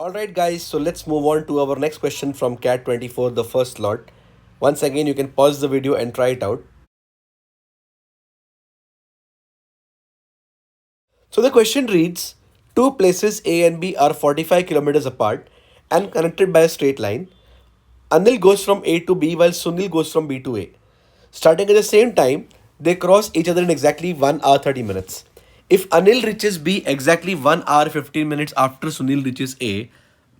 Alright guys, so let's move on to our next question from Cat 24, the first slot. Once again, you can pause the video and try it out. So the question reads, two places A and B are 45 kilometers apart and connected by a straight line. Anil goes from A to B while Sunil goes from B to A. Starting at the same time, they cross each other in exactly 1 hour 30 minutes. If Anil reaches B exactly 1 hour 15 minutes after Sunil reaches A,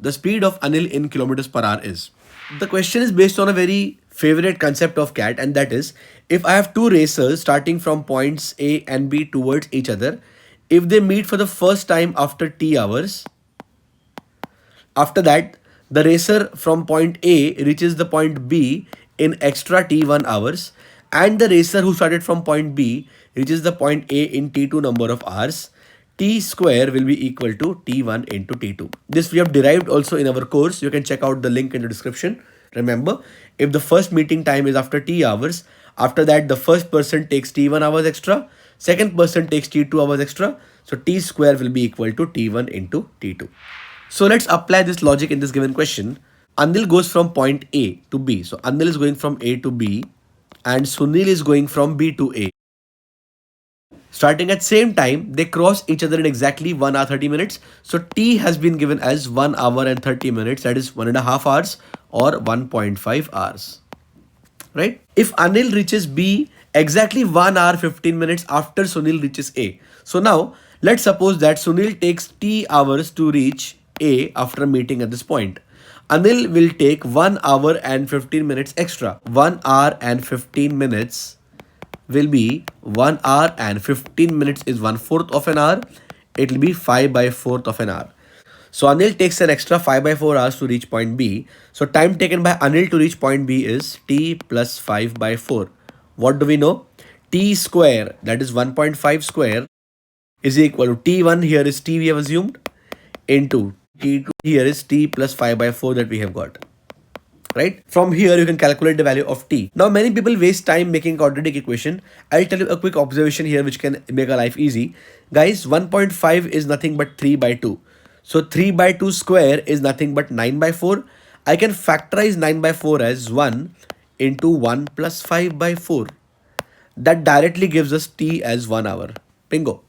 the speed of Anil in kilometers per hour is. The question is based on a very favorite concept of CAT, and that is, if I have two racers starting from points A and B towards each other, if they meet for the first time after T hours, after that, the racer from point A reaches the point B in extra T1 hours, and the racer who started from point B reaches the point A in T2 number of hours. T square will be equal to T1 into T2. This we have derived also in our course. You can check out the link in the description. Remember, if the first meeting time is after T hours, after that the first person takes T1 hours extra, second person takes T2 hours extra. So T square will be equal to T1 into T2. So let's apply this logic in this given question. Anil goes from point A to B. So Anil is going from A to B and Sunil is going from B to A. Starting at same time, they cross each other in exactly 1 hour 30 minutes. So T has been given as 1 hour and 30 minutes, that is 1.5 hours or 1.5 hours. Right? If Anil reaches B exactly 1 hour 15 minutes after Sunil reaches A. So now let's suppose that Sunil takes T hours to reach A after meeting at this point. Anil will take 1 hour and 15 minutes extra. 1 hour and 15 minutes will be 1 hour and 15 minutes is 1/4 of an hour. It will be 5 by 4th of an hour. So Anil takes an extra 5 by 4 hours to reach point B. So time taken by Anil to reach point B is T plus 5 by 4. What do we know? T square, that is 1.5 square, is equal to T1, here is T we have assumed, into T2, here is T plus 5 by 4 that we have got. Right? From here, you can calculate the value of T. Now, many people waste time making quadratic equation. I'll tell you a quick observation here which can make our life easy. Guys, 1.5 is nothing but 3 by 2. So 3 by 2 square is nothing but 9 by 4. I can factorize 9 by 4 as 1 into 1 plus 5 by 4. That directly gives us T as 1 hour. Bingo.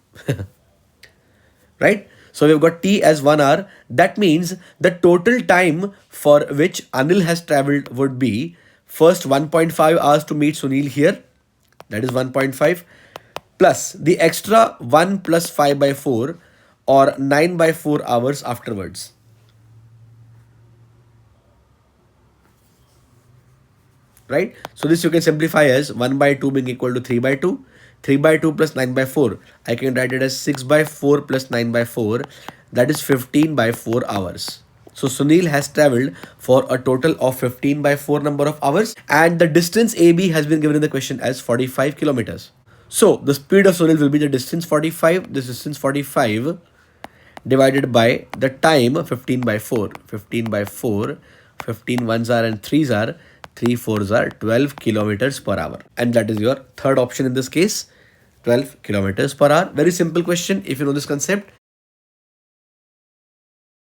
Right? So we've got T as 1 hour. That means the total time for which Anil has traveled would be first 1.5 hours to meet Sunil here. That is 1.5 plus the extra 1 plus 5 by 4 or 9 by 4 hours afterwards. Right? So this you can simplify as 1 by 2 being equal to 3 by 2. 3 by 2 plus 9 by 4. I can write it as 6 by 4 plus 9 by 4. That is 15 by 4 hours. So Sunil has traveled for a total of 15 by 4 number of hours, and the distance AB has been given in the question as 45 kilometers. So the speed of Sunil will be the distance 45, this distance 45 divided by the time 15 by 4. 15 by 4, 15 ones are and 3s are, 3 4s are 12 kilometers per hour. And that is your third option in this case, 12 kilometers per hour. Very simple question if you know this concept.